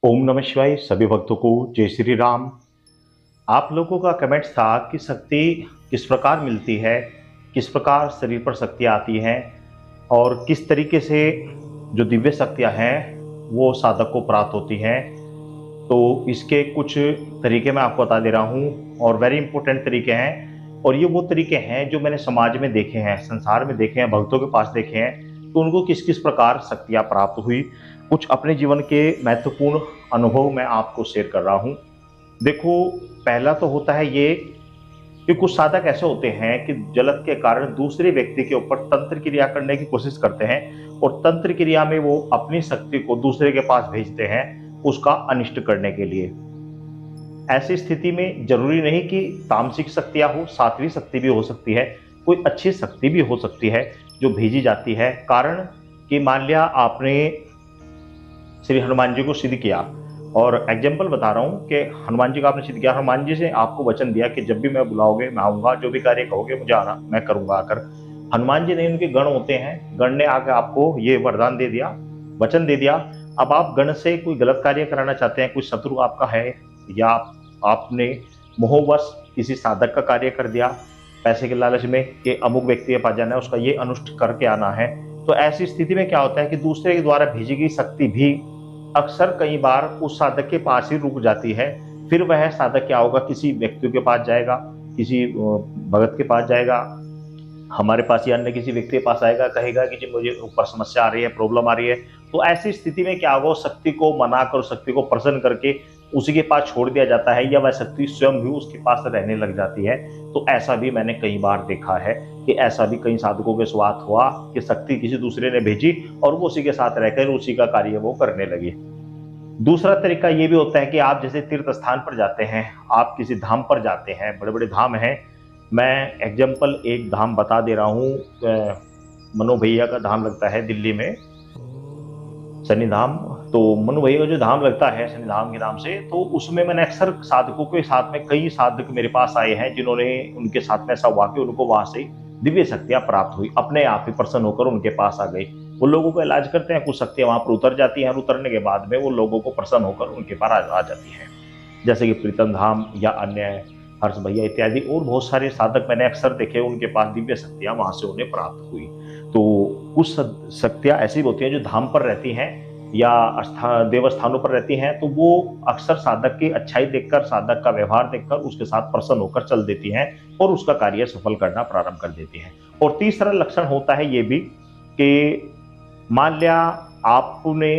ओम नमः शिवाय। सभी भक्तों को जय श्री राम। आप लोगों का कमेंट्स था कि शक्ति किस प्रकार मिलती है, किस प्रकार शरीर पर शक्तियाँ आती हैं और किस तरीके से जो दिव्य शक्तियाँ हैं वो साधक को प्राप्त होती हैं। तो इसके कुछ तरीके मैं आपको बता दे रहा हूँ और वेरी इंपॉर्टेंट तरीके हैं। और ये वो तरीके हैं जो मैंने समाज में देखे हैं, संसार में देखे हैं, भक्तों के पास देखे हैं। तो उनको किस किस प्रकार शक्तियाँ प्राप्त हुई, कुछ अपने जीवन के महत्वपूर्ण अनुभव मैं आपको शेयर कर रहा हूँ। देखो, पहला तो होता है ये कि कुछ साधक ऐसे होते हैं कि जलन के कारण दूसरे व्यक्ति के ऊपर तंत्र क्रिया करने की कोशिश करते हैं और तंत्र क्रिया में वो अपनी शक्ति को दूसरे के पास भेजते हैं उसका अनिष्ट करने के लिए। ऐसी स्थिति में जरूरी नहीं कि तामसिक शक्तियां हो, सात्विक शक्ति भी हो सकती है, कोई अच्छी शक्ति भी हो सकती है जो भेजी जाती है। कारण कि मान लिया आपने श्री हनुमान जी को सिद्ध किया, और एग्जाम्पल बता रहा हूँ कि हनुमान जी का आपने सिद्ध किया, हनुमान जी से आपको वचन दिया कि जब भी मैं बुलाओगे मैं आऊंगा, जो भी कार्य कहोगे मुझे आना, मैं करूंगा आकर। हनुमान जी ने, उनके गण होते हैं, गण ने आकर आपको ये वरदान दे दिया, वचन दे दिया। अब आप गण से कोई गलत कार्य कराना चाहते हैं, कोई शत्रु आपका है, या आपने मोहवश किसी साधक का कार्य कर दिया पैसे के लालच में कि अमुक व्यक्ति के पास जाना है, उसका ये अनुष्ठ करके आना है। तो ऐसी स्थिति में क्या होता है कि दूसरे के द्वारा भेजी गई शक्ति भी अक्सर कई बार उस साधक के पास ही रुक जाती है। फिर वह साधक क्या होगा, किसी व्यक्ति के पास जाएगा, किसी भगत के पास जाएगा, हमारे पास या अन्य किसी व्यक्ति के पास आएगा, कहेगा कि जी मुझे ऊपर समस्या आ रही है, प्रॉब्लम आ रही है। तो ऐसी स्थिति में क्या होगा, शक्ति को मनाकर, शक्ति को प्रसन्न करके उसी के पास छोड़ दिया जाता है, या वह शक्ति स्वयं भी उसके पास रहने लग जाती है। तो ऐसा भी मैंने कई बार देखा है कि ऐसा भी कई साधकों के साथ हुआ कि शक्ति किसी दूसरे ने भेजी और वो उसी के साथ रहकर उसी का कार्य वो करने लगे। दूसरा तरीका ये भी होता है कि आप जैसे तीर्थ स्थान पर जाते हैं, आप किसी धाम पर जाते हैं, बड़े बड़े धाम हैं। मैं एग्जाम्पल एक धाम बता दे रहा हूँ, मनो भैया का धाम लगता है दिल्ली में, शनि धाम। तो मनु भैया का जो धाम लगता है शनि धाम के नाम से, तो उसमें मैंने अक्सर साधकों के साथ में, कई साधक मेरे पास आए हैं जिन्होंने, उनके साथ में ऐसा हुआ कि उनको वहां से दिव्य शक्तियां प्राप्त हुई, अपने आप ही प्रसन्न होकर उनके पास आ गई। वो लोगों को इलाज करते हैं, कुछ शक्तियां वहां पर उतर जाती हैं और उतरने के बाद में वो लोगों को प्रसन्न होकर उनके पास आ जाती है। जैसे कि प्रीतम धाम या अन्य हर्ष भैया इत्यादि और बहुत सारे साधक मैंने अक्सर देखे, उनके पास दिव्य शक्तियां वहां से उन्हें प्राप्त हुई। तो कुछ शक्तियां ऐसी होती हैं जो धाम पर रहती हैं या देवस्थानों पर रहती हैं, तो वो अक्सर साधक की अच्छाई देखकर, साधक का व्यवहार देखकर उसके साथ प्रसन्न होकर चल देती हैं और उसका कार्य सफल करना प्रारंभ कर देती हैं। और तीसरा लक्षण होता है ये भी कि मान लिया आपने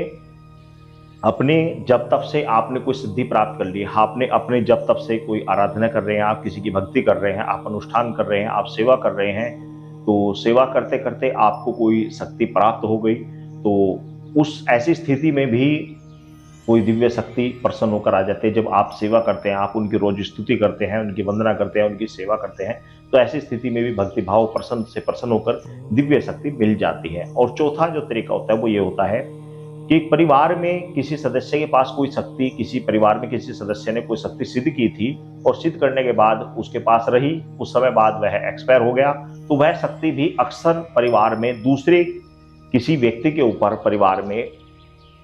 अपने जब तब से आपने कोई सिद्धि प्राप्त कर ली, आपने अपने जब तब से कोई आराधना कर रहे हैं, आप किसी की भक्ति कर रहे हैं, आप अनुष्ठान कर रहे हैं, आप सेवा कर रहे हैं, तो सेवा करते करते आपको कोई शक्ति प्राप्त हो गई, तो उस ऐसी स्थिति में भी कोई दिव्य शक्ति प्रसन्न होकर आ जाते हैं। जब आप सेवा करते हैं, आप उनकी रोज स्तुति करते हैं, उनकी वंदना करते हैं, उनकी सेवा करते हैं, तो ऐसी स्थिति में भी भक्ति भाव प्रसन्न से प्रसन्न होकर दिव्य शक्ति मिल जाती है। और चौथा जो तरीका होता है वो ये होता है कि परिवार में किसी सदस्य के पास कोई शक्ति, किसी परिवार में किसी सदस्य ने कोई शक्ति सिद्ध की थी और सिद्ध करने के बाद उसके पास रही, कुछ समय बाद वह एक्सपायर हो गया, तो वह शक्ति भी अक्सर परिवार में दूसरे किसी व्यक्ति के ऊपर परिवार में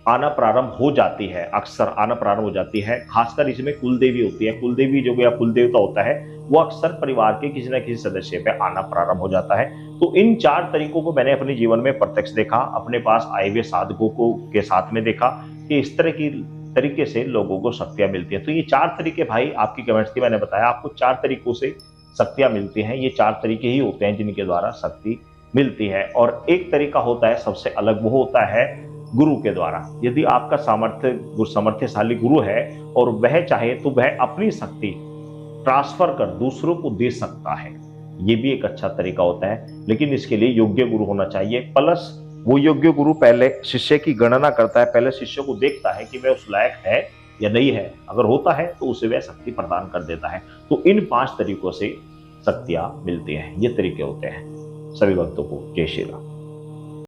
आना प्रारंभ हो जाती है, अक्सर आना प्रारंभ हो जाती है। खासकर इसमें कुल देवी होती है, कुल देवी जो या कुल देवता होता है, वो अक्सर परिवार के किसी न किसी सदस्य पे आना प्रारंभ हो जाता है। तो इन चार तरीकों को मैंने अपने जीवन में प्रत्यक्ष देखा, अपने पास आए हुए साधकों को के साथ में देखा कि इस तरह की तरीके से लोगों को शक्तियां मिलती हैं। तो ये चार तरीके, भाई आपकी कमेंट्स थी, मैंने बताया आपको चार तरीकों से शक्तियां मिलती हैं। ये चार तरीके ही होते हैं जिनके द्वारा शक्ति मिलती है। और एक तरीका होता है सबसे अलग, वो होता है गुरु के द्वारा। यदि आपका सामर्थ्यशाली गुरु है और वह चाहे तो वह अपनी शक्ति ट्रांसफर कर दूसरों को दे सकता है, ये भी एक अच्छा तरीका होता है। लेकिन इसके लिए योग्य गुरु होना चाहिए, प्लस वो योग्य गुरु पहले शिष्य की गणना करता है, पहले शिष्य को देखता है कि वह उस लायक है या नहीं है। अगर होता है तो उसे वह शक्ति प्रदान कर देता है। तो इन 5 तरीकों से शक्तियां मिलती हैं, ये तरीके होते हैं। सभी भक्तों को जय श्री राम।